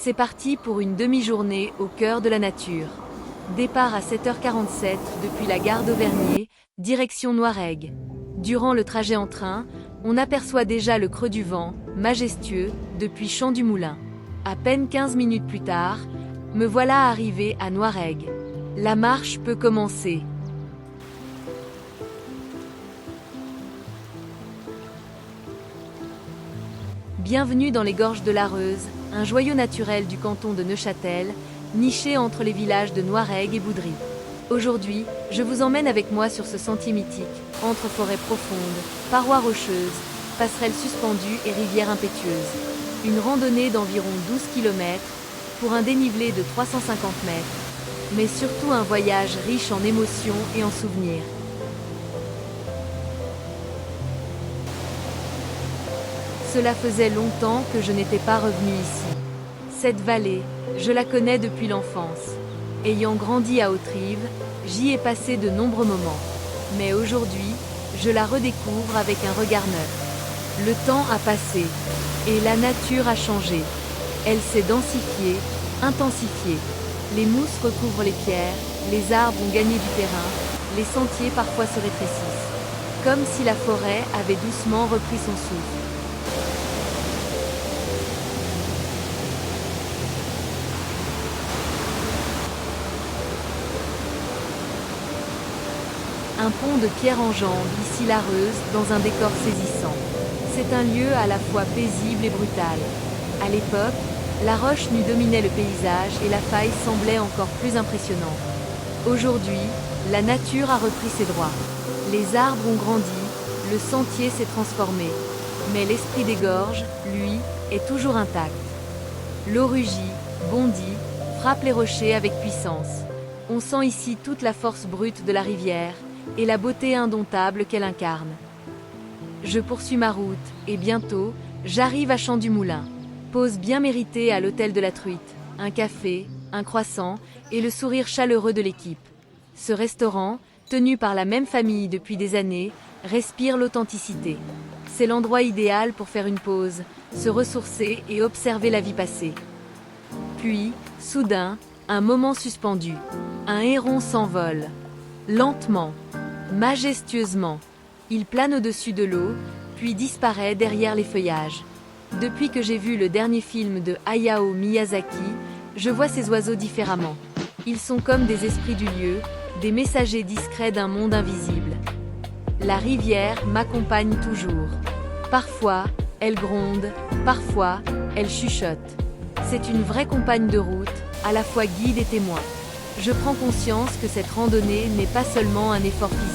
C'est parti pour une demi-journée au cœur de la nature. Départ à 7h47 depuis la gare d'Auvergney, direction Noiregue. Durant le trajet en train, on aperçoit déjà le creux du vent, majestueux, depuis Champ du Moulin. À peine 15 minutes plus tard, me voilà arrivé à Noiregue. La marche peut commencer. Bienvenue dans les gorges de l'Areuse, un joyau naturel du canton de Neuchâtel, niché entre les villages de Noiregue et Boudry. Aujourd'hui, je vous emmène avec moi sur ce sentier mythique, entre forêts profondes, parois rocheuses, passerelles suspendues et rivières impétueuses. Une randonnée d'environ 12 km, pour un dénivelé de 350 mètres, mais surtout un voyage riche en émotions et en souvenirs. Cela faisait longtemps que je n'étais pas revenu ici. Cette vallée, je la connais depuis l'enfance. Ayant grandi à Hauterive, j'y ai passé de nombreux moments. Mais aujourd'hui, je la redécouvre avec un regard neuf. Le temps a passé, et la nature a changé. Elle s'est densifiée, intensifiée. Les mousses recouvrent les pierres, les arbres ont gagné du terrain, les sentiers parfois se rétrécissent. Comme si la forêt avait doucement repris son souffle. Un pont de pierre enjambe ici l'Areuse dans un décor saisissant. C'est un lieu à la fois paisible et brutal. À l'époque, la roche nue dominait le paysage et la faille semblait encore plus impressionnante. Aujourd'hui, la nature a repris ses droits. Les arbres ont grandi, le sentier s'est transformé. Mais l'esprit des gorges, lui, est toujours intact. L'eau rugit, bondit, frappe les rochers avec puissance. On sent ici toute la force brute de la rivière et la beauté indomptable qu'elle incarne. Je poursuis ma route, et bientôt, j'arrive à Champ du Moulin. Pause bien méritée à l'hôtel de la Truite, un café, un croissant, et le sourire chaleureux de l'équipe. Ce restaurant, tenu par la même famille depuis des années, respire l'authenticité. C'est l'endroit idéal pour faire une pause, se ressourcer et observer la vie passée. Puis, soudain, un moment suspendu. Un héron s'envole. Lentement, majestueusement, il plane au-dessus de l'eau, puis disparaît derrière les feuillages. Depuis que j'ai vu le dernier film de Hayao Miyazaki, je vois ces oiseaux différemment. Ils sont comme des esprits du lieu, des messagers discrets d'un monde invisible. La rivière m'accompagne toujours. Parfois, elle gronde, parfois, elle chuchote. C'est une vraie compagne de route, à la fois guide et témoin. Je prends conscience que cette randonnée n'est pas seulement un effort physique.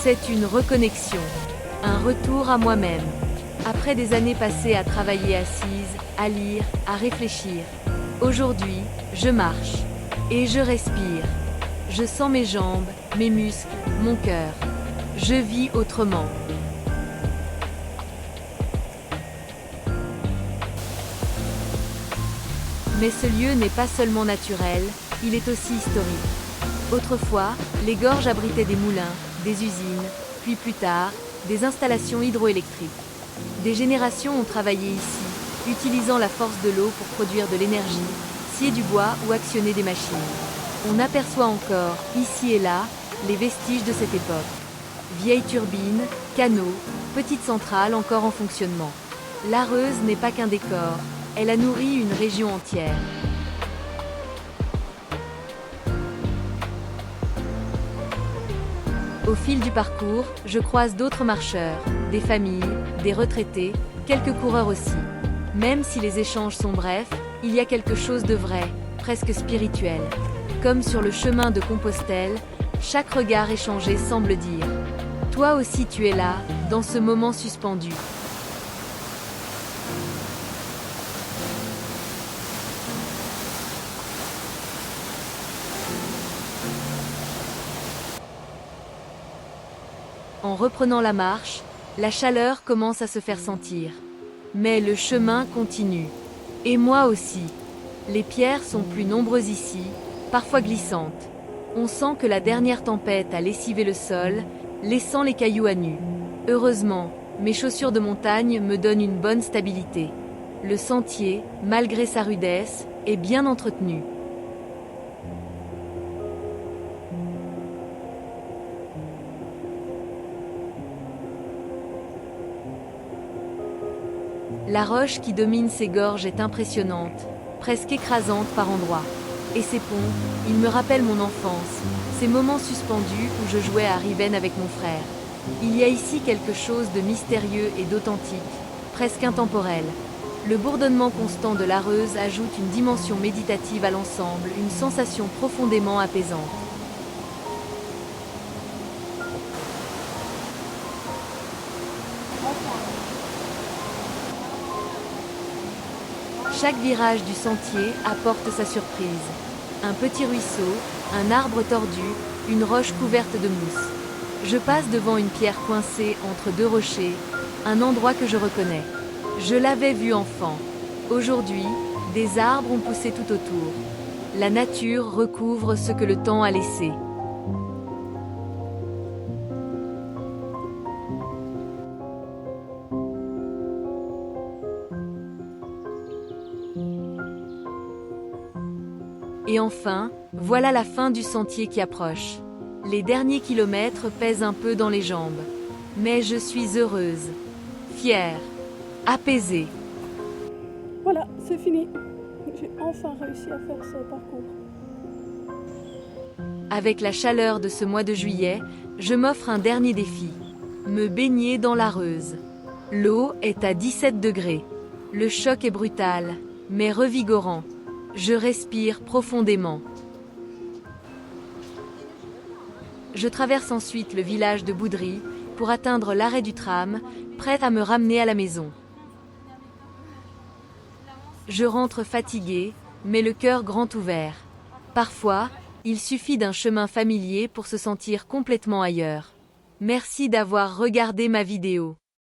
C'est une reconnexion, un retour à moi-même. Après des années passées à travailler assise, à lire, à réfléchir, aujourd'hui, je marche et je respire. Je sens mes jambes, mes muscles, mon cœur. Je vis autrement. Mais ce lieu n'est pas seulement naturel, il est aussi historique. Autrefois, les gorges abritaient des moulins, des usines, puis plus tard, des installations hydroélectriques. Des générations ont travaillé ici, utilisant la force de l'eau pour produire de l'énergie, scier du bois ou actionner des machines. On aperçoit encore, ici et là, les vestiges de cette époque. Vieilles turbines, canaux, petites centrales encore en fonctionnement. L'Areuse n'est pas qu'un décor, elle a nourri une région entière. Au fil du parcours, je croise d'autres marcheurs, des familles, des retraités, quelques coureurs aussi. Même si les échanges sont brefs, il y a quelque chose de vrai, presque spirituel. Comme sur le chemin de Compostelle, chaque regard échangé semble dire « Toi aussi tu es là, dans ce moment suspendu ». En reprenant la marche, la chaleur commence à se faire sentir. Mais le chemin continue. Et moi aussi. Les pierres sont plus nombreuses ici, parfois glissantes. On sent que la dernière tempête a lessivé le sol, laissant les cailloux à nu. Heureusement, mes chaussures de montagne me donnent une bonne stabilité. Le sentier, malgré sa rudesse, est bien entretenu. La roche qui domine ces gorges est impressionnante, presque écrasante par endroits. Et ces ponts, ils me rappellent mon enfance, ces moments suspendus où je jouais à Riven avec mon frère. Il y a ici quelque chose de mystérieux et d'authentique, presque intemporel. Le bourdonnement constant de l'Areuse ajoute une dimension méditative à l'ensemble, une sensation profondément apaisante. Chaque virage du sentier apporte sa surprise. Un petit ruisseau, un arbre tordu, une roche couverte de mousse. Je passe devant une pierre coincée entre deux rochers, un endroit que je reconnais. Je l'avais vu enfant. Aujourd'hui, des arbres ont poussé tout autour. La nature recouvre ce que le temps a laissé. Et enfin, voilà la fin du sentier qui approche. Les derniers kilomètres pèsent un peu dans les jambes. Mais je suis heureuse, fière, apaisée. Voilà, c'est fini. J'ai enfin réussi à faire ce parcours. Avec la chaleur de ce mois de juillet, je m'offre un dernier défi. Me baigner dans l'Areuse. L'eau est à 17 degrés. Le choc est brutal, mais revigorant. Je respire profondément. Je traverse ensuite le village de Boudry pour atteindre l'arrêt du tram, prête à me ramener à la maison. Je rentre fatiguée, mais le cœur grand ouvert. Parfois, il suffit d'un chemin familier pour se sentir complètement ailleurs. Merci d'avoir regardé ma vidéo.